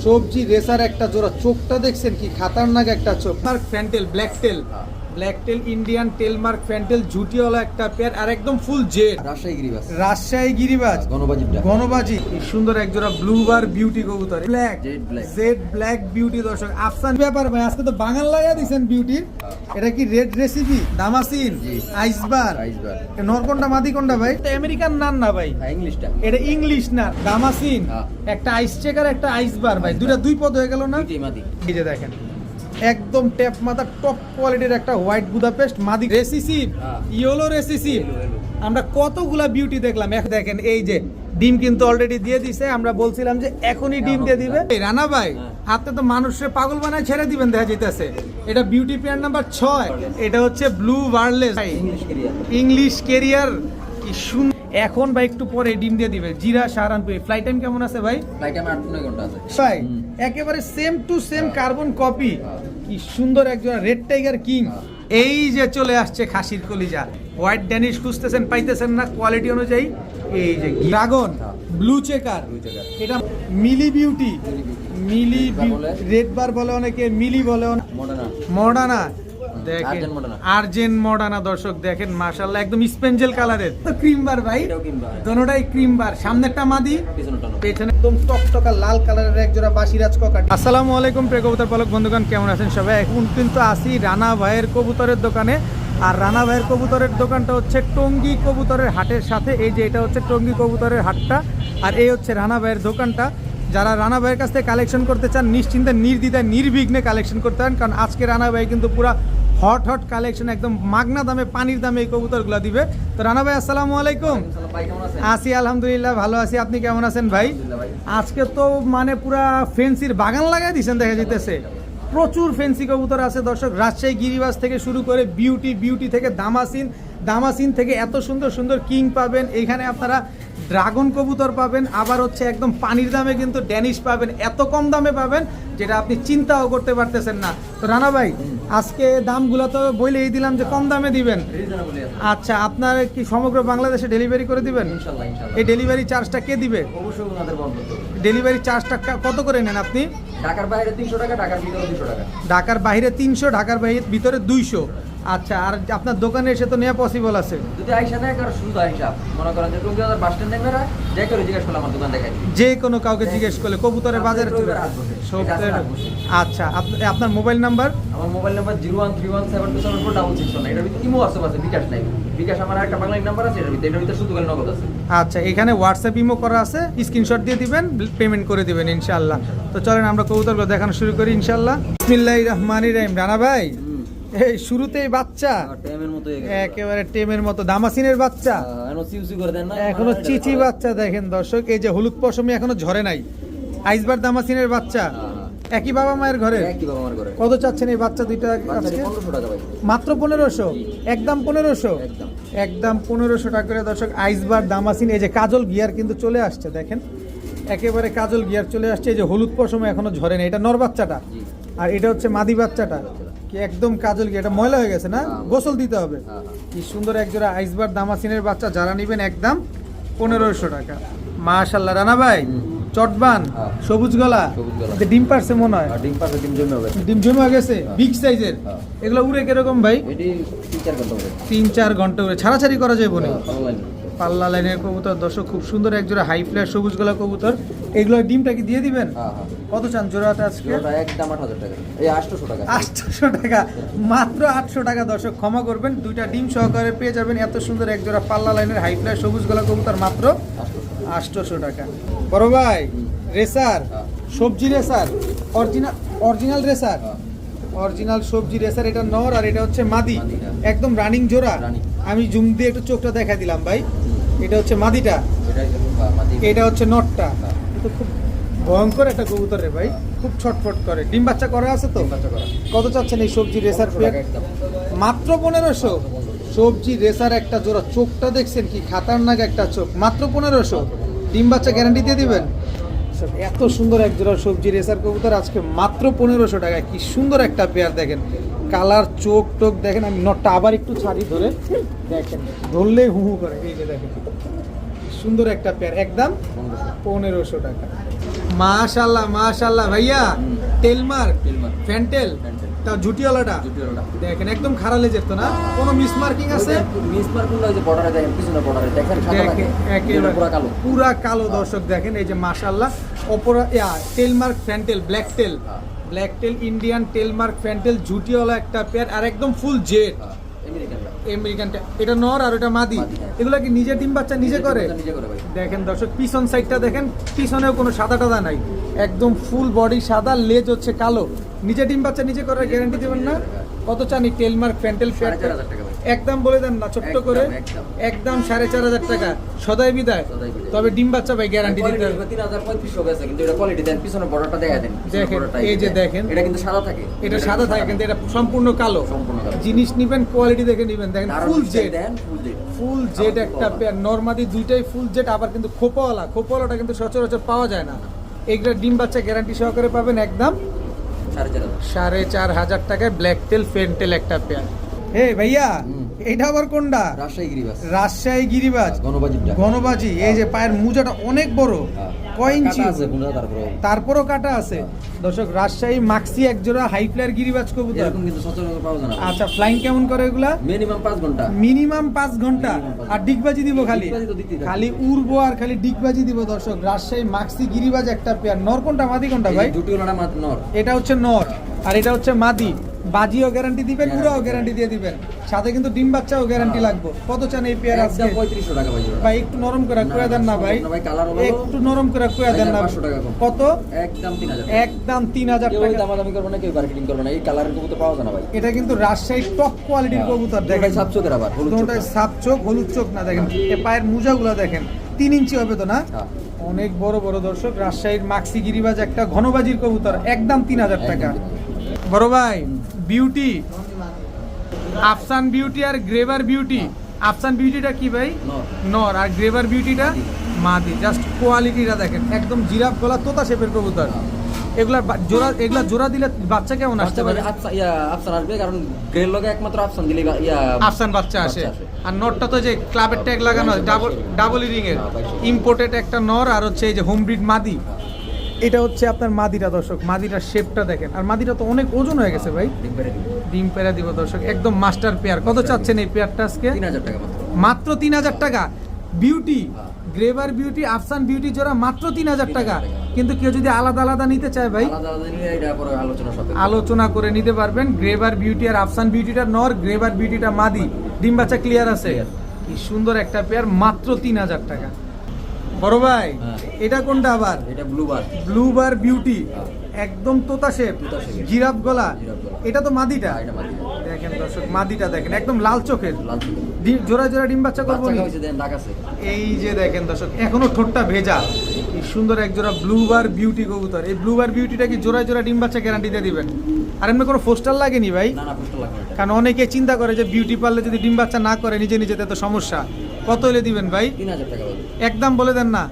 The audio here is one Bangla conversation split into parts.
সবজি রেসার একটা জোড়া, চোখটা দেখছেন কি খাতারনাক একটা চোখ। Mark fantail, black tail, Indian tail mark fantail, ঝুটিওয়ালা একটা পেয়ার, আর একদম ফুল জেড রাজশাহী গিরিবাজ গণবাজি। সুন্দর এক জোড়া ব্লু বার বিউটি কবুতর, জেড ব্ল্যাক বিউটি। দর্শক আফসান ব্যাপার ভাই, আজকে তো বাঙাল লাগা দিয়েছেন বিউটির। এটা কি রেড রেসিপি, দামাসিন, আইসবার, নরকন্ডা মাদি কোনটা ভাই? আমেরিকান নান না ভাই, এটা ইংলিশ না। দামাসিন একটা আইস চেকার, একটা আইসবার ভাই, দুই পদ হয়ে গেল না? এই যে দেখেন একদম ট্যাপ মাথা টপ কোয়ালিটির একটা হোয়াইট বুদাপেস্ট মাদি রেসিসিভ, ইয়েলো রেসিসিভ। আমরা কতগুলা বিউটি দেখলাম, এখন দেখেন এই যে ডিম কিন্তু অলরেডি দিয়ে দিছে। আমরা বলছিলাম যে এখনই ডিম দিয়ে দিবে। রানা ভাই হাতে তো মানুষের পাগল বানায় ছেড়ে দিবেন দেখা যাইতেছে। এটা বিউটি পেয়ার নাম্বার 6, এটা হচ্ছে ব্লু বার্লেস ইংলিশ কেরিয়ার। কি সুন্দর, এখন ভাই একটু পরে ডিম দিয়ে দিবে। জিরা সাহারানপুর। ফ্লাইট টাইম কেমন আছে ভাই? ফ্লাইট টাইম 8-9 ঘন্টা আছে ভাই, একেবারে same to same carbon copy. কি সুন্দর একজন রেড টাইগার কিং। এই যে চলে আসছে খাসির কলিজা, হোয়াইট ড্যানিশ খুঁজতেছেন পাইতেছেন না কোয়ালিটি অনুযায়ী। এই যে ড্রাগন ব্লু চেকার, এটা মিলি বিউটি, মিলি রেড বার বলে অনেকে, মিলি বলে মডার্না। দেখেন আর্জেন্ট মডার্না। দর্শক দেখেন মাশাআল্লাহ একদম স্পেঞ্জেল কালারের। তো ক্রিম বার ভাই, দোনোটাই ক্রিম বার। সামনেরটা মাদি, পেছনে একদম টকটকা লাল কালারের এক জোড়া বাসিরাজ ককাট। আসসালামু আলাইকুম প্রিয় কবুতর পালক বন্ধুগণ, কেমন আছেন সবাই? এখন কিন্তু আসি রানা ভাইয়ের কবুতরের দোকানে। আর রানা ভাইয়ের কবুতরের দোকানটা হচ্ছে টঙ্গী কবুতরের হাটের সাথে। এই যে এটা হচ্ছে টঙ্গী কবুতরের হাটটা, আর এই হচ্ছে রানা ভাইয়ের দোকানটা। যারা রানা ভাইয়ের কাছ থেকে কালেকশন করতে চান নিশ্চিন্তে নির্দ্বিধায় নির্বিঘ্নে কালেকশন করতে পারেন, কারণ আজকে রানা ভাই কিন্তু পুরা হট কালেকশন, একদম মাগনা দামে পানির দামে এই কবুতরগুলো দিবে। তো রানা ভাই আসসালামু আলাইকুম। আছি আলহামদুলিল্লাহ, ভালো আছি। আপনি কেমন আছেন ভাই? আজকে তো মানে পুরা ফেন্সির বাগান লাগাই দিয়েছেন দেখা যেতেছে। প্রচুর ফেন্সি কবুতর আছে দর্শক, রাজশাহী গিরিবাজ থেকে শুরু করে বিউটি থেকে দামাসিন থেকে এত সুন্দর সুন্দর কিং পাবেন এইখানে। আপনারা ড্রাগন কবুতর পাবেন, আবার হচ্ছে একদম পানির দামে কিন্তু ড্যানিশ পাবেন, এত কম দামে পাবেন যেটা আপনি চিন্তাও করতে পারতেছেন না। তো রানা ভাই আজকে দামগুলো তো বলেই দিলাম যে কম দামে দিবেন। আচ্ছা, আপনার কি সমগ্র বাংলাদেশে ডেলিভারি করে দিবেন? এই ডেলিভারি চার্জটা কে দিবে? ডেলিভারি চার্জটা কত করে নেন আপনি? ঢাকার বাইরে 300 টাকা, ঢাকার ভিতরে 200 টাকা। ঢাকার বাইরে 300, ঢাকার ভিতরে 200। আচ্ছা, আর আপনার দোকানে এসে তো নেওয়া পসিবল আছে? যদি আইসা দেয় কারো শুধু হিসাব মনে করেন যে টঙ্গী বাজার বাস স্ট্যান্ড নেমেরা যে কেউ জিজ্ঞেস করলে আমার দোকান দেখাই, যে কোনো কাউকে জিজ্ঞেস করলে কবুতরের বাজারে চলে। আচ্ছা, আপনার মোবাইল নাম্বার? আমার মোবাইল নাম্বার 01317274661। এটার ভিতরে ইমো হোয়াটসঅ্যাপ আছে, বিকাশ নাই। বিকাশ আমার একটা বাংলা নাম্বার আছে, এটার ভিতরে শুধু নগদ আছে। আচ্ছা, এখানে হোয়াটসঅ্যাপ ইমো করা আছে, স্ক্রিনশট দিয়ে দিবেন, পেমেন্ট করে দিবেন ইনশাআল্লাহ। তো চলেন আমরা কবুতরগুলো দেখানো শুরু করি ইনশাআল্লাহ। বিসমিল্লাহির রহমানির রহিম। রানা ভাই এই শুরুতেই বাচ্চা টেমের মতো, একেবারে টেমের মতো, দামাসিনের বাচ্চা, এখনো চিচি বাচ্চা। দেখেন দর্শক এই যে হলুদ পশমি এখনো ঝরে নাই, আইসবার দামাসিনের বাচ্চা। একই বাবা মায়ের ঘরে। কত চাচ্ছেন এই বাচ্চা দুইটা? মাত্র 1500, একদম 1500, একদম 1500 টাকা করে দর্শক। আইসবার দামাসিন, এই যে কাজল গিয়ার কিন্তু চলে আসছে, দেখেন একেবারে কাজল গিয়ার চলে আসছে। এই যে হলুদ পশমে এখনো ঝরে না, এটা নর বাচ্চাটা, আর এটা হচ্ছে মাদি বাচ্চাটা। কি একদম কাজল গিয়ার, এটা ময়লা হয়ে গেছে না, গোসল দিতে হবে। কি সুন্দর একজোড়া আইসবার দামাসিনের বাচ্চা, যারা নিবেন একদম 1500 টাকা। মাশাআল্লাহ। রানা ভাই চটবান সবুজ গলা, ডিম পারছে মনে হয়? ডিম জমে গেছে, বিগ সাইজের। এগুলো উড়ে কিরকম ভাই? 3-4 ঘন্টা উড়ে, ছাড়াছাড়ি করা যায় বলে। পাল্লা লাইনের কবুতর দর্শক, খুব সুন্দর একজোড়া হাই ফ্ল্যাশ সবুজ গলা কবুতর। এগুলো ডিমটা কি দিয়ে দিবেন? কত চান জোড়াটা আজকে? একদম 8000 টাকা। এই 800 টাকা। 800 টাকা, মাত্র 800 টাকা দর্শক, ক্ষমা করবেন। দুইটা ডিম সহকারে পেয়ে যাবেন এত সুন্দর একজোড়া পাল্লা লাইনের হাই ফ্ল্যাশ সবুজ গলা কবুতর, মাত্র 800 টাকা। বড় ভাই রেসার, সবজি রেসার, অরিজিনাল রেসার, অরিজিনাল সবজি রেসার। এটা নর আর এটা হচ্ছে মাদি, একদম রানিং জোড়া। আমি জুম দিয়ে একটু চোখটা দেখা দিলাম ভাই। এটা হচ্ছে মাদিটা, এটা হচ্ছে নটটা। এটা খুব ভয়ঙ্কর একটা কবুতর রে ভাই, খুব ছটফট করে। ডিম বাচ্চা করা আছে তো? কত চাচ্ছেন এই সবজি রেসার পেয়ার? মাত্র 1500। সবজি রেসার একটা জোড়া, চোখটা দেখছেন কি খাতারনাক একটা চোখ, মাত্র 1500। ডিম বাচ্চা গ্যারান্টি দিয়ে দিবেন? এত সুন্দর এক জোড়া সবজি রেসার কবুতর আজকে মাত্র 1500 টাকায়। কি সুন্দর একটা পেয়ার, দেখেন কালার, চোখ টোক দেখেন। আমি নটটা আবার একটু ছাড়ি ধরে দেখেন, ধরলে হু করে। এই যে দেখেন সুন্দর একটা পেয়ার, একদম 1500 টাকা। মাশাআল্লাহ মাশাআল্লাহ ভাইয়া টেলমার্ক টেলমার্ক ফ্যান্টেল ফ্যান্টেল তা জুটিওয়ালাটা জুটিওয়ালাটা দেখেন একদম খারাপ লেজের তো না কোনো মিস মার্কিং আছে মিস মার্কুল যে বর্ডারে দেখেন পিছনে বর্ডারে দেখেন সাদা থাকে দেখেন একেবারে পুরো কালো পুরা কালো দর্শক দেখেন এই যে মাশাআল্লাহ অপরা tail mark fantail black tail black tail Indian tail mark fantail জুটিওয়ালা একটা পেয়ার আর একদম ফুল জেড আমেরিকানটা আমেরিকানটা এটা নর আর ওটা মাদি মাদি, হ্যাঁ। এগুলা কি নিজে ডিম বাচ্চা নিজে করে নিজে করে ভাই দেখেন দর্শক পিছন সাইডটা দেখেন পিছনেও কোনো সাদা টাদা নাই একদম ফুল বডি সাদা লেজ হচ্ছে কালো নিজে ডিম বাচ্চা নিজে করার গ্যারান্টি দেবেন না কত চানি টেলমার্ক ফ্যান্টেল ফ্যাট 4,500 টাকা ভাই একদম বলে দেন না ছোট্ট একদম, করে একদম। একদম 4,500 টাকা সদাই বিদায় সদাই বিদায়। তবে ডিম বাচ্চা ভাই গ্যারান্টি দিতে হবে 3,3500 গেছে কিন্তু এটা কোয়ালিটি দেন পিছনে বর্ডারটা দেখা দেন পিছনের দেখেন, borderটা এই যে দেন। দেখেন। এটা কিন্তু সাদা থাকে এটা সাদা থাকে কিন্তু এটা সম্পূর্ণ কালো সম্পূর্ণ কালো। জিনিস নিবেন কোয়ালিটি দেখে নিবেন দেখেন আরো ফুল নিচে জেড দেন ফুল জেড ফুল জেড একটা পেয়ার নরমাদি দুইটাই ফুল জেড আবার কিন্তু খোপাওয়ালাটা কিন্তু সচরাচর পাওয়া যায় না এইগুলো ডিম বাচ্চা গ্যারান্টি সহকারে পাবেন একদম 4,500 4,500 টাকায় ব্ল্যাক টেল ফেন্টেল একটা পেয়ার হে ভাইয়া হুম। এটা আবার কোনটা রাজশাহী গিরিবাস রাজশাহী গিরিবাজ গণবাজিটা গণবাজি এই যে পায়ের মুজাটা অনেক বড় কয় ইঞ্চি কাটা আছে বুঝা তারপরে তারপরও কাটা আছে দর্শক রাজশাহী মাক্সি একজোড়া হাই ফ্লায়ার গিরিবাজ কবুতর এরকম কিন্তু সচরাচর পাওয়া যায় না আচ্ছা ফ্লাইং কেমন করে এগুলা মিনিমাম 5 ঘন্টা মিনিমাম 5 ঘন্টা আর ডিগবাজি দিব খালি ডিগবাজি তো দিতেই থাকবে। খালি উড়বো আর খালি ডিগবাজি দিব দর্শক রাজশাহী মাক্সি গিরিবাজ একটা পেয়ার নর কোনটা মাদি কোনটা ভাই জুটি ওলাটা মাত্র নর এটা হচ্ছে নর আর এটা হচ্ছে মাদি বাজিও গ্যারান্টি দিবেন পুরাও গ্যারান্টি দিয়ে দিবেন সাথে কিন্তু ডিম বাচ্চাও গ্যারান্টি লাগবে কত চান এই পেয়ার আজকে একদম 3500 টাকা ভাই জোড়া ভাই একটু নরম করে কুয়া দেন না ভাই ভাই কালার হলো একটু নরম করে কুয়া দেন না 500 টাকা কম। কত একদম 3000 একদম 3,000 কেউ টাকা দামাদামি করবে না কেউ মার্কেটিং করবে না এই কালারের কবুতর পাওয়া যায় না ভাই এটা কিন্তু রাজশাহী টপ কোয়ালিটির কবুতর দেখেন দেখেন সাবচোকের আবার হলুদ চোখ। দুটোটাই সাপ চোখ হলুদ চোখ না দেখেন এ পায়ের মুজাগুলো দেখেন 3 ইঞ্চি হবে তো না হ্যাঁ। অনেক বড় বড় দর্শক রাজশাহীর মাক্সি গিরিবাজ একটা ঘনবাজির কবুতর একদম 3,000 টাকা বড় ভাই বিউটি আফসান বিউটি আর গ্রেভার বিউটি আফসান বিউটিটা কি ভাই নর। নর আর গ্রেভার বিউটিটা মাদি জাস্ট কোয়ালিটিটা দেখেন একদম জিরাফ গলা তোতা শেপের কবুতর এগুলা জোড়া দিলে বাচ্চা কেমন আসতে বাচ্চা পারে ভাই আফসান আসবে কারণ গ্রেল লগে একমাত্র আফসান দিলে আফসান বাচ্চা আসে বাচ্চা আসে। আর নরটা তো যে ক্লাবের ট্যাগ লাগানো ডাবল রিং এর ইম্পোর্টেড একটা নর আর হচ্ছে এই যে হোম ব্রিড মাদি এটা হচ্ছে আপনার মাদিটা দর্শক মাদিটার শেপটা দেখেন আর মাদিটা তো অনেক ওজন হয়ে গেছে ভাই ডিম পেরা দিব দর্শক একদম মাস্টার পেয়ার কত চাচ্ছেন এই পেয়ারটা আজকে 3000 টাকা মাত্র মাত্র 3,000 টাকা বিউটি গ্রেভার বিউটি আফসান বিউটি জোড়া মাত্র 3,000 টাকা কিন্তু কেউ যদি আলাদা আলাদা নিতে চায় ভাই আলাদা আলাদা নিলে এটা পরে আলোচনা সাথে আলোচনা করে নিতে পারবেন গ্রেভার বিউটি আর আফসান বিউটিটা নর গ্রেভার বিউটিটা মাদি ডিম বাচ্চা ক্লিয়ার আছে কি সুন্দর একটা পেয়ার মাত্র 3,000 টাকা বড় ভাই হ্যাঁ। এটা কোনটা আবার এটা ব্লুবার ব্লুবার বিউটি একদম তোতা শেপ তোতা shape। জিরাফ গলা জিরাফ গলা। এটা তো মাদিটা এটা মাদি দেখেন দর্শক মাদিটা দেখেন একদম লাল চোখের লাল চোখ। জোড়া জোড়া ডিম বাচ্চা করবো বাচ্চা নি? হইছে দেন দাগ আছে এই যে দেখেন দর্শক এখনো ঠোঁটটা ভেজা এই সুন্দর এক জোড়া ব্লুবার বিউটি কবুতর এই ব্লুবার বিউটিটা কি জোড়া জোড়া ডিম বাচ্চা গ্যারান্টি দিয়ে দিবেন আর এমনি কোনো পোস্টার লাগেনি ভাই না পোস্টার লাগবে না এটা। কারণ অনেকে চিন্তা করে যে বিউটি পারলে যদি ডিম বাচ্চা না করে নিজে নিজেতে তো সমস্যা কত হলে দিবেন ভাই 3000 টাকা পাবে একদম বলে দেন না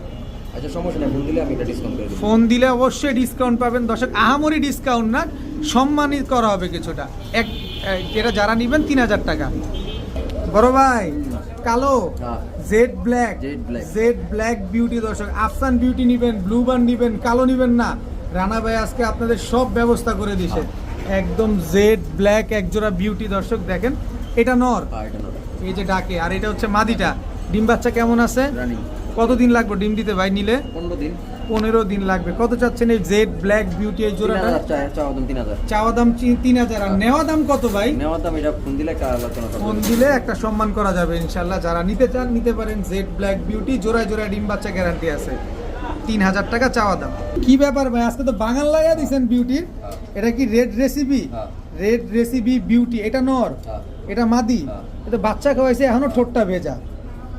আচ্ছা সমস্যা নেই ফোন দিলে আমি এটা ডিসকাউন্ট করে দেব ফোন দিলে অবশ্যই ডিসকাউন্ট পাবেন দর্শক আহামরি ডিসকাউন্ট না সম্মানিত করা হবে কিছুটা এটা যারা নেবেন 3,000 টাকা বড় ভাই কালো হ্যাঁ। Jet black Jet black। Jet black beauty দর্শক আফসান বিউটি নিবেন ব্লুবার নিবেন কালো নিবেন না রানা ভাই আজকে আপনাদের সব ব্যবস্থা করে দিছে একদম জেড ব্ল্যাক একজোড়া বিউটি দর্শক দেখেন এটা নর এটা নট এই যে ডাকে আর এটা হচ্ছে মাদিটা ডিম বাচ্চা কেমন আছে রানিং কতদিন লাগবে ডিম দিতে ভাই নিলে 15 দিন 15 দিন লাগবে কত চাচ্ছেন এই জেড ব্ল্যাক বিউটি এই জোড়াটা 3000 চাওয়া দাম 3000 চাওয়া দাম 3,000 আর নেওয়া দাম কত ভাই নেওয়া দাম এটা ফোন দিলে একটা আলোচনা করব ফোন দিলে একটা সম্মান করা যাবে ইনশাল্লাহ যারা নিতে চান নিতে পারেন জেড ব্ল্যাক বিউটি জোড়ায় জোড়ায় ডিম বাচ্চা গ্যারান্টি আছে 3,000 টাকা চাওয়া দাম কি ব্যাপার ভাই আজকে তো বাঙাল লাগা দিছেন বিউটির এটা কি রেড রেসিপি হ্যাঁ। রেড রেসিপি বিউটি এটা নর হ্যাঁ। এটা মাদি হ্যাঁ। এটা বাচ্চা খাওয়াইছে এখনো ঠোঁটটা ভেজা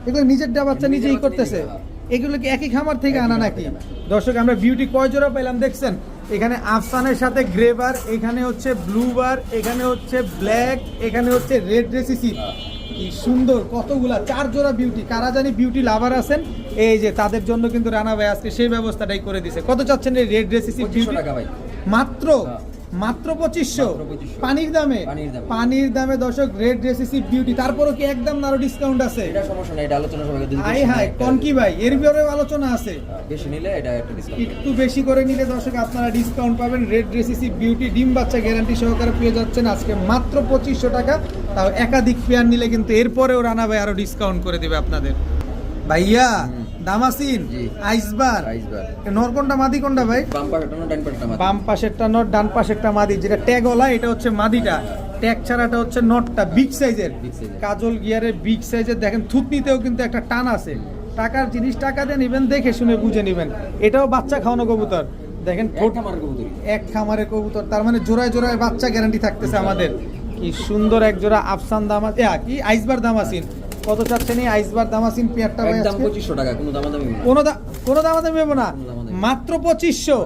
এগুলো নিজের বাচ্চা নিজেই বাচ্চা করতেছে নিজে, হ্যাঁ। এগুলো কি একই খামার থেকে একই আনা খামার নাকি থেকে আনা। দর্শক আমরা বিউটি কয় জোড়া পেলাম দেখছেন এখানে আফসানের সাথে গ্রেবার এখানে হচ্ছে ব্লুবার এখানে হচ্ছে ব্ল্যাক এখানে হচ্ছে রেড রেসিপি কি সুন্দর কতগুলা 4 জোড়া বিউটি কারা জানি বিউটি লাভার আছেন এই যে তাদের জন্য কিন্তু রানা ভাই আজকে সেই ব্যবস্থাটাই করে দিছে কত চাচ্ছেন এই রেড রেসিপি 2500 টাকা ভাই মাত্র হ্যাঁ। মাত্র 2500 মাত্র 2500 পানির দামে পানির দামে। পানির দামে দর্শক রেড রেসিসি বিউটি তারপরও কি একদম আরো ডিসকাউন্ট আছে এটা সমস্যা নাই, এটা আলোচনা সবাইকে যদি আই বেশি হাই নেয়, কোন কি ভাই এর ব্যাপারে আলোচনা আছে বেশি নিলে এটা একটা ডিসকাউন্ট। একটু বেশি করে নিলে দর্শক আপনারা ডিসকাউন্ট পাবেন রেড রেসিসি বিউটি ডিম বাচ্চা গ্যারান্টি সহকারে পেয়ে যাচ্ছেন আজকে মাত্র 2500 টাকা তাও একাধিক পেয়ার নিলে কিন্তু এরপরেও রানা ভাই আরো ডিসকাউন্ট করে দিবে আপনাদের ভাইয়া দামাসিন জি। আইসবার আইসবার নর কোনটা মাদি কোনটা ভাই বাম পাশেরটা না ডান পাশেরটা মাদি? বাম পাশেরটা নট ডান পাশেরটা মাদি যেটা ট্যাগওয়ালা এটা হচ্ছে মাদিটা ট্যাগ ছাড়াটা হচ্ছে নটটা বিগ সাইজের Big size এর। কাজল গিয়ারের বিগ সাইজের দেখেন থুতনিতেও কিন্তু একটা টান আছে টাকার জিনিস টাকা দিয়ে নেবেন দেখে শুনে বুঝে নেবেন এটাও বাচ্চা খাওয়ানো কবুতর দেখেন ঠোঁট একটা মার্কা কবুতরি। এক খামারের কবুতর তার মানে জোড়ায় জোড়ায় বাচ্চা গ্যারান্টি থাকতেছে আমাদের কি সুন্দর এক জোড়া আফসান দামা কি আইসবার দামাসিন কত চাচ্ছেন এই আইসবার দামাসিন পেয়ারটা ভাই একদম আজকে? 2500 টাকা, কোনো দামাদামি নেই। কোনো দামাদামি নেবো না কোনো দামাদামি। মাত্র 2500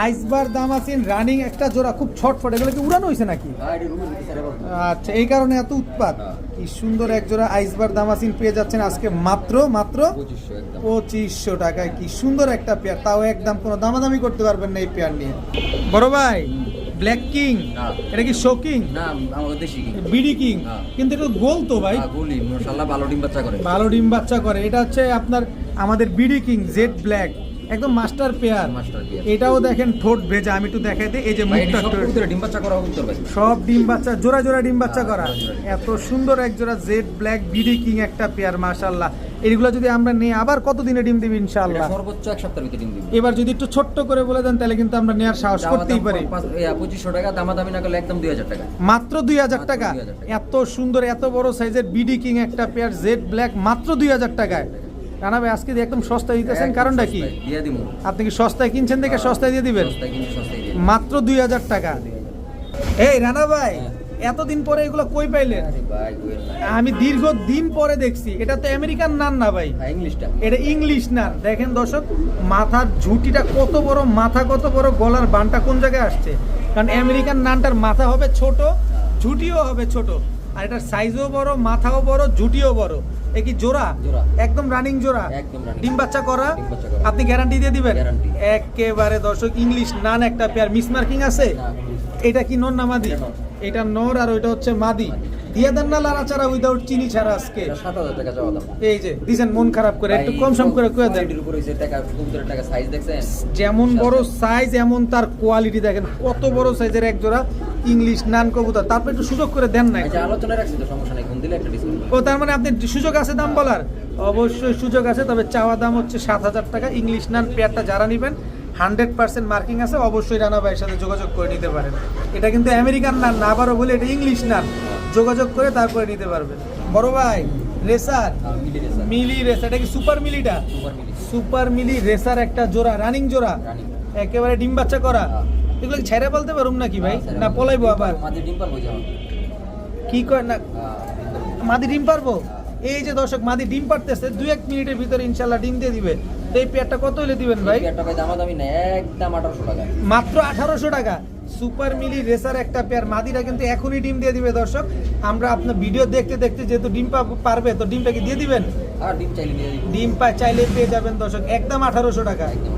আইসবার দামাসিন রানিং একটা জোড়া খুব ছটফট এগুলো কি উড়ানো হয়েছে নাকি এটা রুমের ভিতরে ছেড়ে বলতো। আচ্ছা এই কারণে এত উৎপাত হ্যাঁ। কি সুন্দর এক জোড়া আইসবার দামাসিন পেয়ে যাচ্ছেন আজকে মাত্র 2500 একদম। 2500 টাকায় কি সুন্দর একটা পেয়ার তাও একদম কোনো দামাদামি করতে পারবেন না এই পেয়ার নিয়ে বড় ভাই ব্ল্যাক কিং হ্যাঁ। এটা কি শোকিং না, আমাদের দেশি কি? বিডি কিং হ্যাঁ। কিন্তু এটা গোল তো ভাই গুলি মাশাআল্লাহ ভালো ডিম বাচ্চা করে। ভালো ডিম বাচ্চা করে এটা হচ্ছে আপনার আমাদের বিডি কিং জেড ব্ল্যাক একদম মাস্টার পেয়ার মাস্টার পেয়ার। এটাও দেখেন ঠোঁট ভেজা আমি একটু দেখাই দিই এই যে ভাই, এটা মুখটা সব ঠোঁট- কবুতরে ডিম বাচ্চা করা কবুতর ভাই। সব ডিম বাচ্চা জোড়া জোড়া ডিম বাচ্চা হ্যাঁ, করা জোড়া জোড়া। এত সুন্দর এক জোড়া জেড ব্ল্যাক বিডি কিং একটা পেয়ার মাশাআল্লাহ এগুলো যদি আমরা নেই আবার কত দিনে ডিম দিবি এটা ইনশাআল্লাহ সর্বোচ্চ এক সপ্তাহের ভিতরে ডিম দিবে। এবার যদি একটু ছোট্ট করে বলে দেন তাহলে কিন্তু আমরা নেওয়ার সাহস করতেই পারি 2500 টাকা, দামাদামি না করলে একদম 2000 টাকা। মাত্র 2000 মাত্র টাকা 2000 টাকা। এত সুন্দর এত বড় সাইজের বিডি কিং একটা পেয়ার জেড ব্ল্যাক মাত্র 2000 টাকায় রানা ভাই আজকে একদম সস্তায় দিতেছেন একদম কারণটা কি সস্তায় দিয়ে দিমু। আপনি কি সস্তায় কিনছেন দেখে সস্তায় দিয়ে দিবেন সস্তায় কিনে সস্তায় দিয়ে দিমু। মাত্র 2000 টাকা এই রানা ভাই এতদিন পরে এগুলো কই পাইলেন আরে ভাই কইেন না। আমি দীর্ঘ দিন পরে দেখছি এটা তো আমেরিকান নান না ভাই হ্যাঁ, ইংলিশটা। এটা ইংলিশ নান দেখেন দর্শক মাথার ঝুঁটিটা কত বড় মাথা কত বড় গলার বানটা কোন জায়গায় আসছে কারণ আমেরিকান নানটার মাথা হবে ছোট ঝুঁটিও হবে ছোট আর এটার সাইজও বড় মাথাও বড় ঝুঁটিও বড় এ কি জোড়া জোড়া। একদম রানিং জোড়া একদম running। ডিম বাচ্চা করা ডিম বাচ্চা করা। আপনি গ্যারান্টি দিয়ে দিবেন Guarantee। একেবারে দর্শক ইংলিশ নান একটা পেয়ার মিস মার্কিং আছে না, এটা কি নর না মাদি এটা নর। এটা নর আর ওইটা হচ্ছে মাদি দিয়ে দেন না লাড়া ছাড়া উইদাউট চিনি ছাড়া আজকে এটা 7000 টাকা চাওয়া দাম। এই যে দিছেন মন খারাপ করে একটু ভাই, কম সম করে কয়ে দেন কোয়ালিটির উপর হইছে টাকা, কবুতরের টাকা সাইজ দেখছেন? যেমন বড় সাইজ এমন তার কোয়ালিটি দেখেন কত বড় সাইজের এক জোড়া ইংলিশ নান কবুতর তারপর একটু সুযোগ করে দেন না আচ্ছা, আলোচনা রাখছি তো, সমস্যা নাই, কোন দিলে একটা ডিসকাউন্ট। ও তার মানে আপনি সুযোগ আছে দাম বলার অবশ্যই সুযোগ আছে তবে চাওয়া দাম হচ্ছে 7000 টাকা ইংলিশ নান পেয়ারটা যারা নেবেন 100% মার্কিং আছে অবশ্যই রানা ভাইয়ের সাথে যোগাযোগ করে নিতে পারেন এটা কিন্তু আমেরিকান নান না আবারও বলি এটা ইংলিশ নান যোগাযোগ করে তারপরে নিতে পারবেন বড় ভাই রেসার মিলি রেসার, মিলি রেসার এটা কি সুপার মিলিটা সুপার মিলি, সুপার মিলি রেসার একটা জোড়া রানিং জোড়া রানিং। একেবারে ডিম বাচ্চা করা হ্যাঁ। এগুলো কি ছেড়ে বলতে পারুম নাকি ভাই হ্যাঁ, না পলাইবো আবার মাঝে ডিম পারবো যেমন। কি কয় না হ্যাঁ, মাদি ডিম পারবো এই যে দর্শক মাদি ডিম পারতেছে 2-1 মিনিটের ভিতরে ইনশাল্লাহ ডিম দিয়ে দিবে তো এই পেয়ারটা কত হলে দিবেন ভাই এই একটা ভাই দামাদামি নাই, একদম 1800 টাকা। মাত্র 1800 টাকা সুপার মিলি রেসার একটা পেয়ার মাদিরা কিন্তু এখনই ডিম দিয়ে দিবে দর্শক আমরা আপনার ভিডিও দেখতে দেখতে যেহেতু ডিম পারবে তো ডিমটা কি দিয়ে দিবেন আর ডিম চাইলে নিয়ে দিবো। ডিম চাইলে পেয়ে যাবেন দর্শক একদম 1800 টাকা একদম।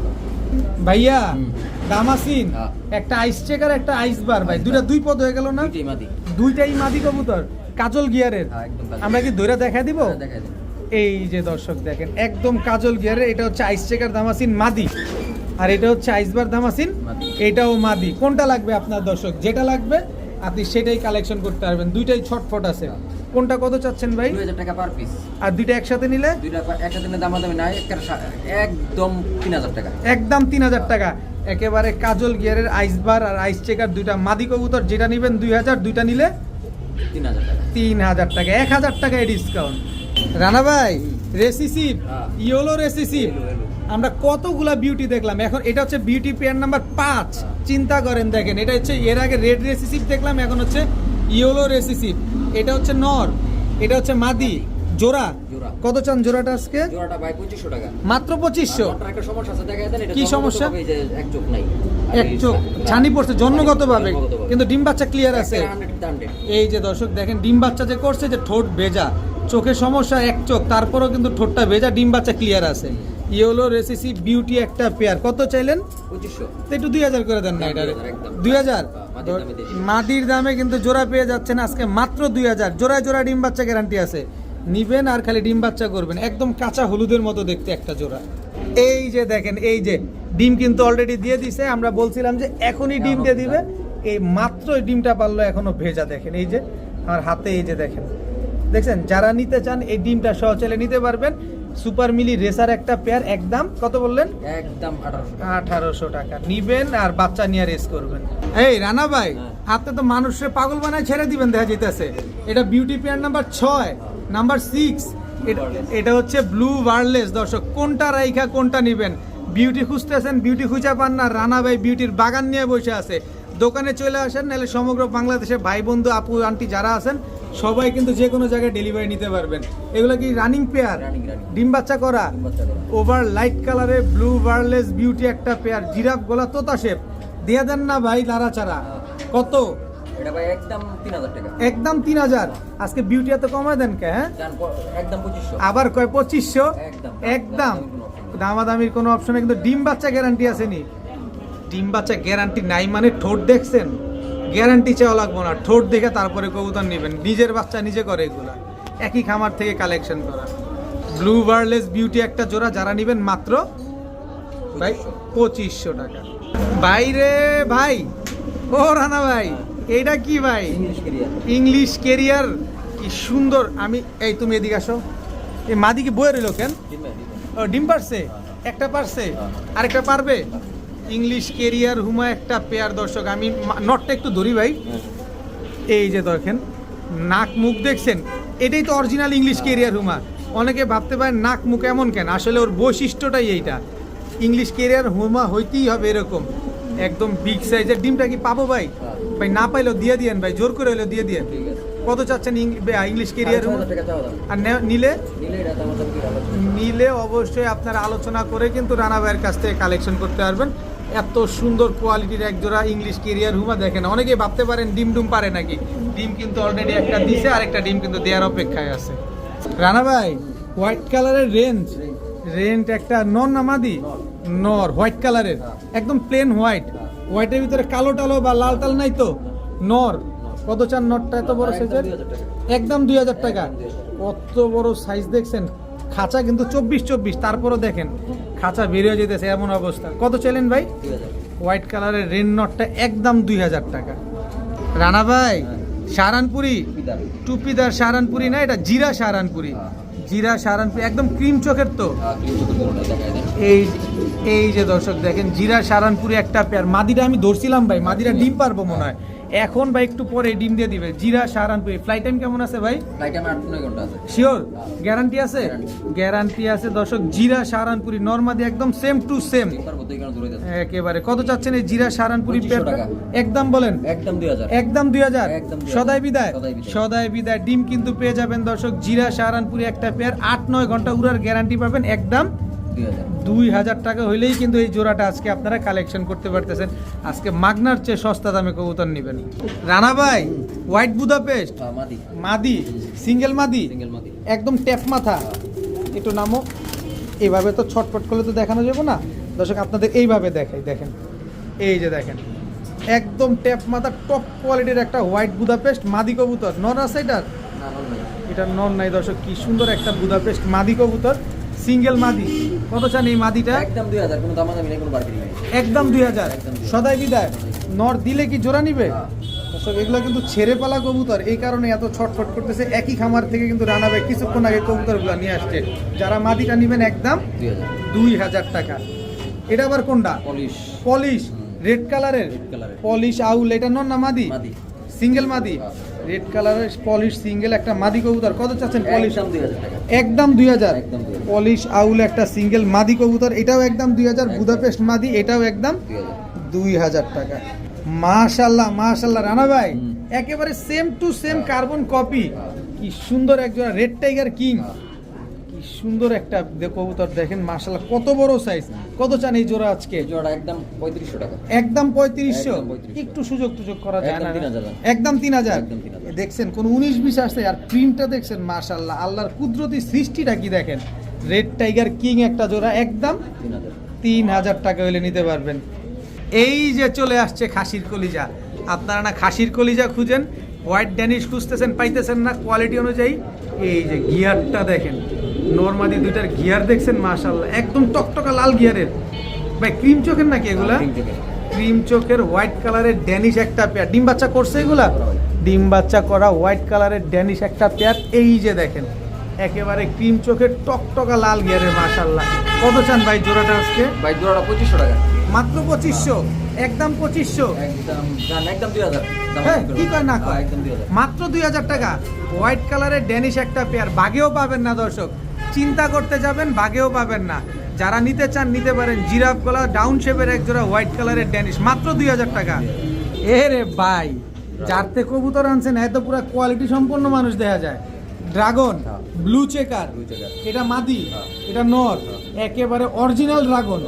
ভাইয়া হুম। দামাসিন হ্যাঁ। একটা আইস চেকার একটা আইস বার ভাই দুইটা দুই পদ হয়ে গেল না দুইটাই মাদি। দুইটাই মাদি কবুতর কাজল গিয়ারের হ্যাঁ, একদম কাজল। আমরা কি দইরা দেখা দিব হ্যাঁ, দেখাই দিন। এই যে দর্শক দেখেন একদম কাজল গিয়ারের এটা হচ্ছে আইস চেকার দামাসিন মাদি আর এটা হচ্ছে আইসবার দামাসিন মাদি। এটাও মাদি কোনটা লাগবে আপনার দর্শক যেটা লাগবে আপনি সেটাই কালেকশন করতে পারবেন দুইটাই ছটফট আছে কোনটা কত চাচ্ছেন ভাই 2000 টাকা পার পিস। আর দুইটা একসাথে নিলে দুইটা একটা দিনে দামাদামি নাই, একদম 3000 টাকা। একদম 3000 টাকা একেবারে কাজল গিয়ারের আইসবার আর আইস চেকার দুইটা মাদি কবুতর যেটা নেবেন 2000 দুইটা নিলে 3000 টাকা। 3000 টাকা 1000 টাকায় ডিসকাউন্ট রানা ভাই রেসিসিভ হ্যাঁ। ইয়োলো রেসিসিভ এলো। আমরা কতগুলা বিউটি দেখলাম এখন এটা হচ্ছে বিউটি পেয়ার নাম্বার 5 চিন্তা করেন দেখেন এটা হচ্ছে এর আগে রেড রেসিসিভ দেখলাম এখন হচ্ছে ইয়োলো রেসিসিভ এটা হচ্ছে নর এটা হচ্ছে মাদি জোড়া জোড়া। কত চান জোড়াটা আজকে জোড়াটা ভাই 2500 টাকা। মাত্র 2500 আর একটা সমস্যা আছে, দেখা যায় না, এটা কি জন্মগতভাবে সমস্যা? এই যে এক চোখ নাই। এক চোখ ছানি পড়ছে জন্মগতভাবে জন্মগতভাবে। কিন্তু ডিম বাচ্চা ক্লিয়ার আছে 100 এই যে দর্শক দেখেন ডিম বাচ্চা যে করছে যে ঠোঁট ভেজা চোখের সমস্যা এক চোখ তারপরেও কিন্তু ঠোঁটটা ভেজা ডিম বাচ্চা ক্লিয়ার আছে ইয়েলো রেসিসি বিউটি একটা পেয়ার, কত চাইলেন? 2500। তো একটু 2000 করে দেন না এটা, 2000 2000 মাটির দামে দিয়েছি। মাটির দামে কিন্তু জোড়া পেয়ে যাচ্ছেন আজকে মাত্র 2000। জোড়ায় জোড়া ডিম বাচ্চা গ্যারান্টি আছে, নিবেন আর খালি ডিম বাচ্চা করবেন, একদম কাঁচা হলুদের মতো দেখতে একটা জোড়া। এই যে দেখেন, এই যে ডিম কিন্তু অলরেডি দিয়ে দিছে, আমরা বলছিলাম যে এখনই ডিম দিয়ে দিবে, এই মাত্র ডিমটা পারলো এখনো ভেজা। দেখেন এই যে আমার হাতে, এই যে দেখেন, দেখছেন? যারা নিতে চান এই ডিমটা সহ চলে নিতে পারবেন। সুপার মিলি রেসার একটা পেয়ার, একদম কত বললেন? একদম 1800 টাকা নিবেন আর বাচ্চা নিয়ে রেস করবেন। এই রানা ভাই, আপনি তো মানুষের পাগল বানায় ছেড়ে দিবেন দেখা যাইতেছে। এটা বিউটি পেয়ার নাম্বার 6, নাম্বার 6, এটা হচ্ছে ব্লু ওয়ারলেস। দর্শক, কোনটা রাইখা কোনটা নিবেন? বিউটি খুঁজতেছেন, বিউটি খুঁজে পান না, রানা ভাই বিউটির বাগান নিয়ে বসে আছে। দোকানে চলে আসেন, নাহলে সমগ্র বাংলাদেশে ভাই বন্ধু আপু আন্টি যারা আছেন সবাই কিন্তু যে কোনো জায়গায় ডেলিভারি নিতে পারবেন। এগুলো কি রানিং পেয়ার, ডিম বাচ্চা করা, ওভার লাইট কালারে ব্লু ওয়ারলেস বিউটি একটা পেয়ার, জিরাফ গলা তোতা শেপ। দিয়ে দেন না ভাই নাড়াচাড়া। কত? এটা ভাই একদম 3000 টাকা। একদম 3000। আজকে বিউটি এত কমায় দেন কে? হ্যাঁ, একদম 2500। আবার কয় 2500? একদম একদম দামাদামির কোনো অপশন নেই, কিন্তু ডিম বাচ্চা গ্যারান্টি আসেনি। ডিম বাচ্চা গ্যারান্টি নাই মানে ঠোঁট দেখছেন? গ্যারান্টি চাওয়া লাগবো না, ঠোঁট দেখে তারপরে কবুতর নেবেন। নিজের বাচ্চা নিজে করে এগুলা, একই খামার থেকে কালেকশন করা। ব্লু ওয়ারলেস বিউটি একটা জোড়া যারা নেবেন মাত্র ভাই 2500 টাকা। বাইরে ভাই, ও রানা ভাই, এইটা কি ভাই? English career. ইংলিশ ক্যারিয়ার, কি সুন্দর। আমি এই, তুমি এদিকে আসো। এই মাদি কি বয়ে রইল কেন? ও ডিম পারছে, একটা পারছে, আরেকটা পারবে। ইংলিশ ক্যারিয়ার হুমা একটা পেয়ার। দর্শক, আমি নটটা একটু ধরি ভাই। এই যে দেখেন, নাক মুখ দেখছেন? এটাই তো অরিজিনাল ইংলিশ ক্যারিয়ার হুমা। অনেকে ভাবতে পারেন নাক মুখ এমন কেন, আসলে ওর বৈশিষ্ট্যটাই এইটা। ইংলিশ ক্যারিয়ার হুমা হইতেই হবে এরকম, একদম বিগ সাইজের। ডিমটা কি পাবো ভাই? ভাই না পাইলেও দিয়ে দিয়েন ভাই, জোর করে হলেও দিয়ে দিয়েন। কত চাচ্ছেন ইংলিশ ক্যারিয়ার? আর নিলে নিলে অবশ্যই আপনারা আলোচনা করে কিন্তু রানা ভাইয়ের কাছ থেকে কালেকশন করতে পারবেন। এত সুন্দর কোয়ালিটির এক জোড়া ইংলিশ ক্যারিয়ার হুমা দেখেন। অনেকে ভাবতে পারেন ডিম ডুম পারে নাকি, ডিম কিন্তু অলরেডি একটা দিছে, আর একটা ডিম কিন্তু দেওয়ার অপেক্ষায় আছে। রানা ভাই, হোয়াইট কালারের রেঞ্জ একটা নর না মাদি? নর, হোয়াইট কালারের, একদম প্লেন হোয়াইট। হোয়াইটের ভিতরে কালো টালো বা লাল টাল নাই তো? নর। কত চান নটটা এত বড় সাইজের? একদম 2000 টাকা। কত বড় সাইজ দেখছেন? খাঁচা কিন্তু 24, তারপরও দেখেন খাঁচা বেরিয়ে যেতেছে এমন অবস্থা। কত চাইলেন ভাই? হোয়াইট কালারের রেন নটটা একদম 2000 টাকা। রানা ভাই, সাহারানপুরি টুপিদার সাহারানপুরি না, এটা জিরা সাহারানপুরি। জিরা সাহারানপুরি একদম ক্রিম চোখের তো। এই যে দর্শক দেখেন, জিরা সাহারানপুরি একটা পেয়ার। মাদিটা আমি ধরছিলাম ভাই, মাদিটা ডিম পারবো মনে হয় এখন ভাই, একটু পরে ডিম দিয়ে দিবে। জিরা সাহারানপুরি। ফ্লাইট টাইম কেমন আছে ভাই? ফ্লাইট টাইম 8-9 ঘন্টা আছে। শিওর? গ্যারান্টি আছে? গ্যারান্টি আছে দর্শক। জিরা সাহারানপুরি নরমাদি একদম সেম টু সেম একেবারে। কত চাচ্ছেন এই জিরা সাহারানপুরি পেয়ারটা? একদম বলেন। একদম 2000। একদম 2000। সদাই বিদায়, সদাই বিদায়। ডিম কিন্তু পেয়ে যাবেন দর্শক, জিরা সাহারানপুরি একটা পেয়ার। 8-9 ঘন্টা উড়ার গ্যারান্টি পাবেন একদম 2000 টাকা হইলেই কিন্তু এই জোড়াটা আজকে আপনারা কালেকশন করতে পারতেছেন। আজকে মাগনার চেয়ে সস্তা দামে কবুতর নেবেন। রানা ভাই, হোয়াইট বুদাপেস্ট মাদি, সিঙ্গেল মাদি, একদম ট্যাপ মাথা। একটু নামো। এইভাবে তো ছটফট করলে তো দেখানো যাবে না দর্শক, আপনাদের এইভাবে দেখাই। দেখেন, এই যে দেখেন, একদম ট্যাপ মাথা, টপ কোয়ালিটির একটা হোয়াইট বুদাপেস্ট মাদি কবুতর। নর আছে এটার? এটা নর নাই দর্শক। কি সুন্দর একটা বুদাপেস্ট মাদি কবুতর, সিঙ্গেল মাদি। কত চান এই মাদিটা? একদম 2000, কোনো দামাদামি নেই, কোনো বার্গেনিং নেই। একদম 2000। সদাই বিদায়। নর দিলে কি জোড়া নিবে? দর্শক, এগুলো কিন্তু ছেড়ে পালা কবুতর, এই কারণে এত ছটফট করতেছে। একই খামার থেকে কিন্তু রানা ভাই কিছুক্ষণ আগে কবুতরগুলো নিয়ে আসছে। যারা মাদিটা নেবেন একদম 2000 টাকা। এটা আবার কোনটা? পলিশ রেড কালারের পলিশ আউল। এটা নর না মাদি? সিঙ্গেল মাদি, রেড কালারের পলিশ সিঙ্গেল একটা মাদি কবুতর। কত চাচ্ছেন পলিশ? একদম 2000। পলিশ আউল একটা সিঙ্গেল মাদি কবুতর, এটাও একদম 2000। বুদাপেস্ট মাদি, এটাও একদম 2000 টাকা। মাশাআল্লাহ মাশাআল্লাহ রানা ভাই, একেবারে same to same carbon copy. কি সুন্দর একজোড়া রেড টাইগার কিং, কি সুন্দর একটা কবুতর দেখেন। মাশাআল্লাহ কত বড় সাইজ। কত চান এই জোড়া আজকে? জোড়া একদম 3500 টাকা। একদম 3500। একটু সুযোগ করা যায় না? একদম 3000। দেখছেন কোন 19-20 আসছে, আর প্রিন্টটা দেখছেন মাশাআল্লাহ। আল্লাহর কুদরতি সৃষ্টিটা কি দেখেন। রেড টাইগার কিং একটা জোড়া, একদম 3000 টাকা হলে নিতে পারবেন। এই যে চলে আসছে খাসির কলিজা, আপনারা না খাসির কলিজা খুঁজেন, হোয়াইট ড্যানিশ খুঁজতেছেন, পাইতেছেন না কোয়ালিটি অনুযায়ী। এই যে গিয়ারটা দেখেন, নরমালি দুইটার গিয়ার দেখছেন, মাশাআল্লাহ একদম টকটকা লাল গিয়ারের। ভাই ক্রিম চোখের নাকি এগুলা? ক্রিম চোখের হোয়াইট কালারের ড্যানিশ একটা পেয়ার। ডিম বাচ্চা করছে এগুলা? ডিম বাচ্চা করা হোয়াইট কালারের ড্যানিশ একটা পেয়ার। এই যে দেখেন একেবারে ক্রিম চোখের টকটকা লাল গিয়ারের, মাশাআল্লাহ। কত চান ভাই জোড়াটা আজকে? ভাই জোড়াটা 2500 টাকা। মাত্র 2500, একদম 2500। একদম জান, একদম 2000। হ্যাঁ, কি কয় না কয়? একদম 2000। মাত্র 2000 টাকা হোয়াইট কালারের ড্যানিশ একটা পেয়ার। বাগেও পাবেন না দর্শক, চিন্তা করতে যাবেন বাগেও পাবেন না। যারা নিতে চান নিতে পারেন। জিরাফ গলা ডাউন শেপের এক জোড়া হোয়াইট কালারের ড্যানিশ, মাত্র 2000 টাকা। এ রে ভাই, যারতে কবুতর আনছেন এত পুরো কোয়ালিটি সম্পন্ন মানুষ দেখা যায়। ড্রাগন ব্লু চেকার, এটা মাদি, এটা নর, একেবারে অরিজিনাল ড্রাগন।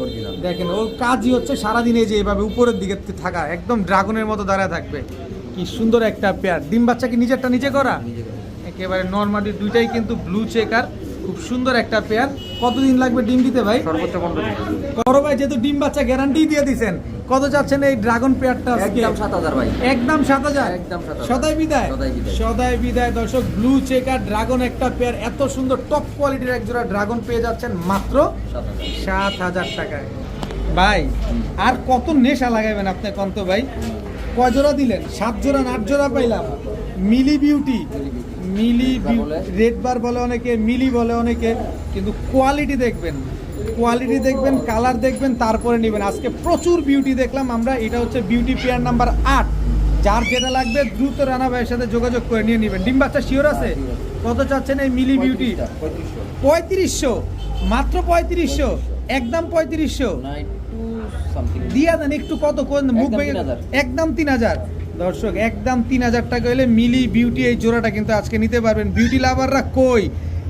দেখেন ওর কাজই হচ্ছে সারাদিনে যে এভাবে উপরের দিকে থাকা, একদম ড্রাগনের মতো দাঁড়ায় থাকবে। কি সুন্দর একটা পেয়ার। ডিম বাচ্চা কি নিজেরটা নিজে করা? একেবারে নরমালি দুইটাই কিন্তু ব্লু চেকার, খুব সুন্দর একটা পেয়ার। কতদিন লাগবে ডিম দিতে ভাই? সর্বোচ্চ 15 দিন। বড় ভাই যেহেতু ডিম বাচ্চা গ্যারান্টি দিয়ে দিছেন, কত চাচ্ছেন এই ড্রাগন পেয়ারটা আজকে? একদম 7000 ভাই। একদম 7000। একদম 7000। সদাই বিদায়। সদাই বিদায়। সদাই বিদায় দর্শক। ব্লু চেকার ড্রাগন একটা পেয়ার, এত সুন্দর টপ কোয়ালিটির এক জোড়া ড্রাগন পেয়ে যাচ্ছেন মাত্র 7000 টাকায়। ভাই আর কত নেশা লাগাইবেন আপনি কন্ত ভাই? কয় জোড়া দিলেন? 7 জোড়া না 8 জোড়া পাইলাম। মিলি বিউটি, মিলি রেড বার বলে অনেকে, মিলি বলে অনেকে, কিন্তু কোয়ালিটি দেখবেন, কোয়ালিটি দেখবেন, কালার দেখবেন, তারপরে নেবেন। আজকে প্রচুর বিউটি দেখলাম আমরা। এটা হচ্ছে বিউটি পেয়ার নাম্বার 8। যার যেটা লাগবে দ্রুত রানা ভাইয়ের সাথে যোগাযোগ করে নিয়ে নেবেন। ডিম বাচ্চা শিওর আছে? কত চাচ্ছেন এই মিলি বিউটি? 3500, মাত্র 3500, একদম 3500 দিয়া দেন। একটু কত কোন মুখ ভেঙে? একদম 3000 দর্শক, একদম 3000 টাকা হলে মিলি বিউটি এই জোড়াটা কিন্তু আজকে নিতে পারবেন। বিউটি লাভাররা কই,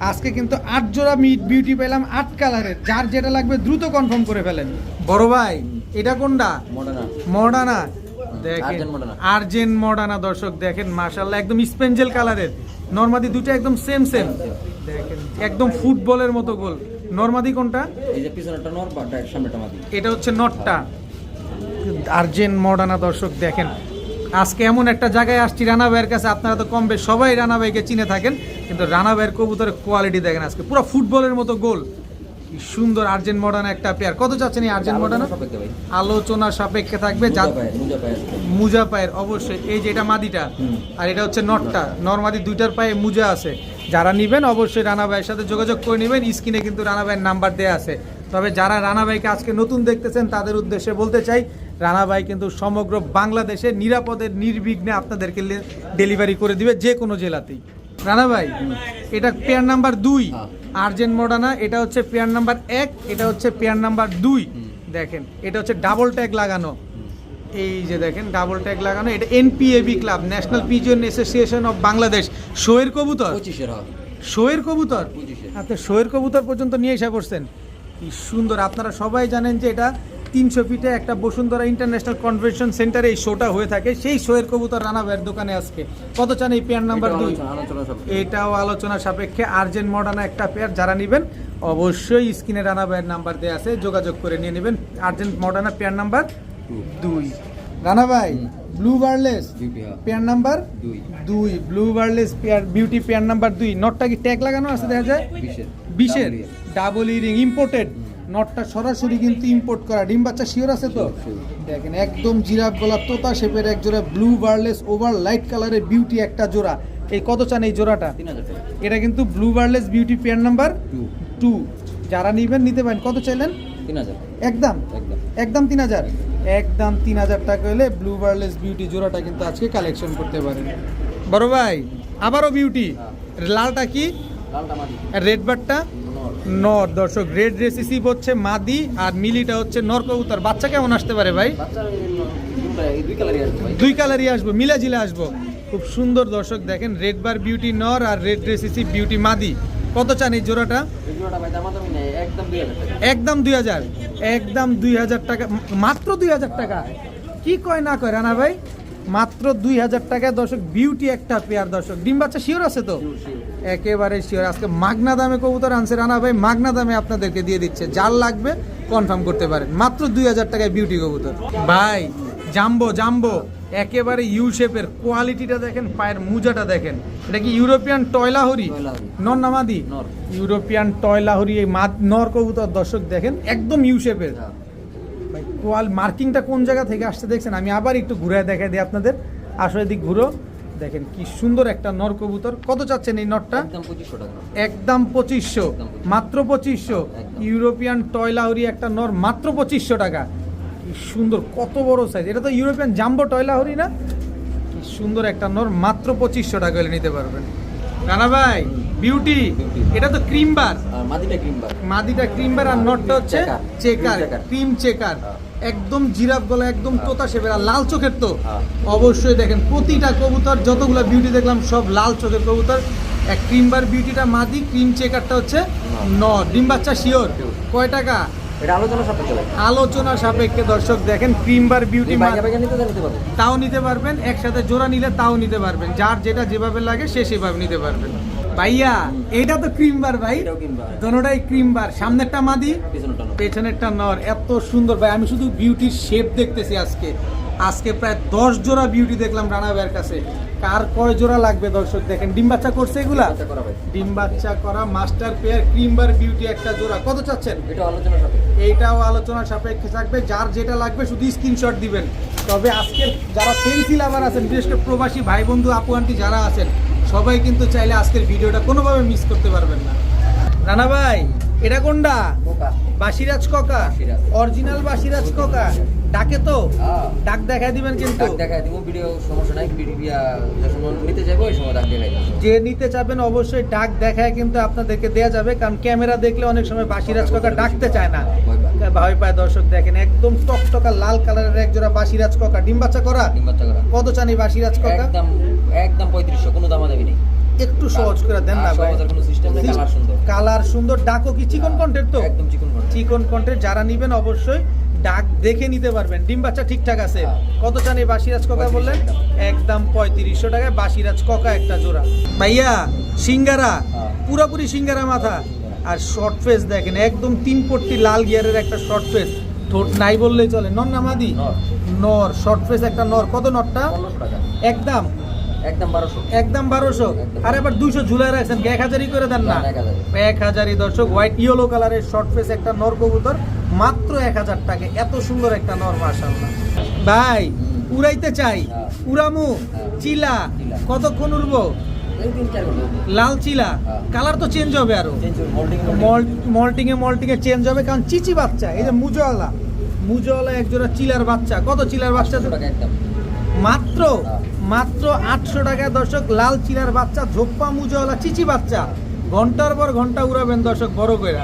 আজকে কিন্তু 8 জোড়া বিউটি পেলাম 8 কালারের। যার যেটা লাগবে দ্রুত কনফার্ম করে ফেলেন। বড় ভাই এটা কোনটা? মডার্না। দেখেন আর্জেন্ট মডার্না দর্শক, দেখেন মাশাআল্লাহ একদম স্পেঞ্জেল কালারের। নরমাদি দুটো একদম সেম সেম, দেখেন একদম ফুটবলের মতো গোল। নরমাদি কোনটা? এই যে পিছনেরটা নর, সামনেটা মাদি। এটা হচ্ছে নটটা। আর্জেন্ট মডার্না দর্শক দেখেন, আজকে এমন একটা জায়গায় আসছি রানা ভাইয়ের কাছে। আপনারা তো কম বেশ সবাই রানা ভাইকে চিনে থাকেন, কিন্তু রানা ভাইয়ের কবুতরের কোয়ালিটি দেখেন আজকে পুরো ফুটবলের মতো গোল। কি সুন্দর আর্জেন্ট মডার্না একটা পেয়ার। কত চাচ্ছেন এই আর্জেন্ট মডার্না? আলোচনা সাপেক্ষে থাকবে। মুজা পায়ের অবশ্যই। এই যে এটা মাদিটা, আর এটা হচ্ছে নটটা। নরমাদি দুইটার পায়ে মুজা আছে। যারা নেবেন অবশ্যই রানা ভাইয়ের সাথে যোগাযোগ করে নেবেন। স্ক্রিনে কিন্তু রানা ভাইয়ের নাম্বার দেওয়া আছে। তবে যারা রানা ভাইকে আজকে নতুন দেখতেছেন তাদের উদ্দেশ্যে বলতে চাই, রানা ভাই কিন্তু সমগ্র বাংলাদেশে নিরাপদে নির্বিঘ্নে আপনাদেরকে ডেলিভারি করে দিবে যে কোনো জেলাতেই। রানা ভাই এটা পেয়ার নাম্বার 2 আর্জেন্ট মডার্না, এটা হচ্ছে পেয়ার নাম্বার 1, এটা হচ্ছে পেয়ার নাম্বার 2। দেখেন এটা হচ্ছে ডাবল ট্যাগ লাগানো। এই যে দেখেন ডাবল ট্যাগ লাগানো। এটা NPAB club, National Pigeon Association of Bangladesh. শোয়ের কবুতর, শোয়ের কবুতর। আচ্ছা শোয়ের কবুতর পর্যন্ত নিয়ে এসে পড়ছেন। কি সুন্দর। আপনারা সবাই জানেন যে এটা 300 ফিটে একটা বসুন্ধরা ইন্টারন্যাশনাল কনভেনশন সেন্টারে এই শোটা হয়ে থাকে। সেই শোয়ের কবুতর রানা ভাইয়ের দোকানে আজকে। কত চান এই পেয়ার নাম্বার 2? এটাও আলোচনা সাপেক্ষে আর্জেন্ট মডার্না একটা পেয়ার। যারা নেবেন অবশ্যই স্ক্রিনে রানা ভাইয়ের নাম্বার দেওয়া আছে, যোগাযোগ করে নিয়ে নেবেন। Urgent Moderna pair number 2। Rana ভাই blue বার্লেস pair number 2, blue বার্লেস pair beauty pair number 2। নটটা কি ট্যাগ লাগানো আছে দেখা যায়? 20-এর ডাবল ইরিং ইম্পোর্টেড। নটটা সরাসরি কিন্তু ইম্পোর্ট করা। ডিম বাচ্চা শিওর আছে তো? দেখেন একদম জিরাফ গলা তোতা শেপের এক জোড়া ব্লু বার্লেস ওভার লাইট কালারের বিউটি একটা জোড়া। এই কত চান এই জোড়াটা? 3000 টাকা। এটা কিন্তু ব্লু বার্লেস বিউটি পেয়ার নাম্বার 2। যারা নেবেন নিতে পারেন। কত চাইলেন? 3000। একদম একদম 3000, একদম 3000 টাকা হলে ব্লু বার্লেস বিউটি জোড়াটা কিন্তু আজকে কালেকশন করতে পারেন। বড় ভাই আবারও বিউটি। লালটা কি? লালটা মাদি। আর রেড বারটা নর। দর্শক রেড রেসিসিভ হচ্ছে মাদি, আর মিলিটা হচ্ছে নর কবুতর। বাচ্চা কেমন আসতে পারে ভাই? দুই কালারই আসবো, মিলা জিলে আসবো। খুব সুন্দর দর্শক দেখেন, রেড বার বিউটি নর আর রেড রেসিসিভ বিউটি মাদি। কত চান এই জোড়াটা? একদম 2000, একদম 2000 টাকা, মাত্র 2000 টাকা। কি কয় না কয় রানা ভাই? মাত্র 2000 টাকায় দর্শক বিউটি একটা পেয়ার দর্শক। ডিম বাচ্চা শিওর আছে তো? একেবারে শিওর। আজকে মাগনা দামে কবুতর আনছে রানা ভাই, মাগনা দামে আপনাদেরকে দিয়ে দিচ্ছে, যার লাগবে কনফার্ম করতে পারেন। মাত্র 2000 টাকায় বিউটি কবুতর ভাই। জাম্বো জাম্বো একেবারে ইউ শেপের, কোয়ালিটিটা দেখেন, পায়ের মুজাটা দেখেন। এটা কি ইউরোপিয়ান টয়লাহরি? নর না মাদি? ইউরোপিয়ান টয়লাহরি এই নর কবুতর দর্শক দেখেন, একদম ইউ শেপের ভাই। মার্কিংটা কোন জায়গা থেকে আসছে দেখছেন? আমি আবার একটু ঘুরে দেখাই দিই আপনাদের, আসলে দিক ঘুরো, দেখেন কি সুন্দর একটা নর কবুতর। কত চাচ্ছেন এই নরটা? একদম 2500, মাত্র 2500। ইউরোপিয়ান টয়লাহরি একটা নর, মাত্র 2500 টাকা। কি সুন্দর, কত বড় সাইজ। এটা তো ইউরোপিয়ান জাম্বো টয়লাহরি না? কি সুন্দর একটা নর, মাত্র 2500 টাকা হলে নিতে পারবেন। রানা ভাই বিউটি, এটা তো ক্রিমবার, মাদিটা ক্রিমবার আর নটটা হচ্ছে চেকার, ক্রিম চেকার, একদম জিরাফ গলা, একদম তোতা শেপের, আর লাল চোখের তো অবশ্যই দেখেন প্রতিটা কবুতর যতগুলো বিউটি দেখলাম সব লাল চোখের কবুতর। এক ক্রিমবার বিউটিটা মাদি, ক্রিম চেকারটা হচ্ছে নর। ডিম বাচ্চা শিওর? কয় টাকা? এটা আলোচনা সাপেক্ষে দর্শক দেখেন, ক্রিমবার বিউটি তাও নিতে পারবেন, একসাথে জোড়া নিলে তাও নিতে পারবেন, যার যেটা যেভাবে লাগে সে সেভাবে নিতে পারবেন। ভাইয়া এটা তো ক্রিমবার ভাই, দোনোটাই ক্রিমবার, সামনেরটা মাদি পেছনেরটা নর। এত সুন্দর ভাই, আমি শুধু বিউটির শেপ দেখতেছি আজকে প্রায় 10 জোড়া বিউটি দেখলাম রানা ভাইয়ের কাছে। কার কয় জোড়া লাগবে দর্শক দেখেন। ডিম বাচ্চা করছে এগুলা? ডিম বাচ্চা করা মাস্টার পেয়ার ক্রিমবার বিউটি একটা জোড়া। কত চাচ্ছেন? এইটাও আলোচনা সাপেক্ষে থাকবে, যার যেটা লাগবে শুধু স্ক্রিনশট দিবেন। তবে আজকের যারা ফেন্সি লাভার আছেন, বিশেষ করে প্রবাসী ভাই বন্ধু আপু আন্টি যারা আছেন, সবাই কিন্তু চাইলে আজকের ভিডিওটা কোনোভাবে মিস করতে পারবেন না। রানা ভাই এটা কোনটা? বাসিরাজ কোকা, অরিজিনাল বাসিরাজ কোকা। ডাকে তো? ডাক দেখাই দিবেন কিন্তু? যে নিতে চাবেন অবশ্যই ডাক দেখায় কিন্তু আপনাদেরকে দেয়া যাবে, কারণ ক্যামেরা দেখলে অনেক সময় বাসিরাজ কোকা ডাকতে চায় না, ভয় পায় দর্শক। দেখেন একদম টকটকা লাল কালারের এক জোড়া বাসিরাজ কোকা, ডিম বাচ্চা করা। কত চান এই বাসিরাজ কোকা? একদম 3500, কোনো দামাদামি নেই। একটু সহজ করে দেন না ভাই। কালার সুন্দর। ডাকও কি চিকন কন্টের তো? একদম চিকন কন্টের। যারা নিবেন অবশ্যই ডাক দেখে নিতে পারবেন। ডিম বাচ্চা ঠিকঠাক আছে? কত চান এই বাসিরাজ কোকা বললেন? একদম 3500 টাকায় বাসিরাজ কোকা একটা জোড়া। ভাইয়া সিঙ্গারা, পুরাপুরি সিঙ্গারা মাথা, আর শর্ট ফেস দেখেন, একদম 3 পট্টি লাল গিয়ারের একটা শর্ট ফেস, ঠোঁট নাই বললেই চলে। নর না মাদি? নর, শর্ট ফেস একটা নর। কত নরটা? একদম 1200। আর এবার 200 ঝুলাই রাখছেন, 1000ই করে দেন না? 1000ই দর্শক। হোয়াইট ইয়েলো কালারের শর্ট ফেস একটা নর কবুতর, মাত্র 1000 টাকা। এত সুন্দর একটা নর, মাশাআল্লাহ ভাই। উড়াইতে চাই, উড়ামু চিলা, কতক্ষণ উড়বো? লাল চিলা, কালার তো চেঞ্জ হবে, আরো মল্টিং এ চেঞ্জ হবে, কারণ চিচি বাচ্চা। এই যে মুজওয়ালা এক জোড়া চিলার বাচ্চা। কত চিলার বাচ্চা? মাত্র 800 টাকায় দর্শক, লাল চিলার বাচ্চা, ঝোপ্পা মুজওয়ালা চিচি বাচ্চা। ঘন্টার পর ঘন্টা উড়াবেন দর্শক, বড় কইরা।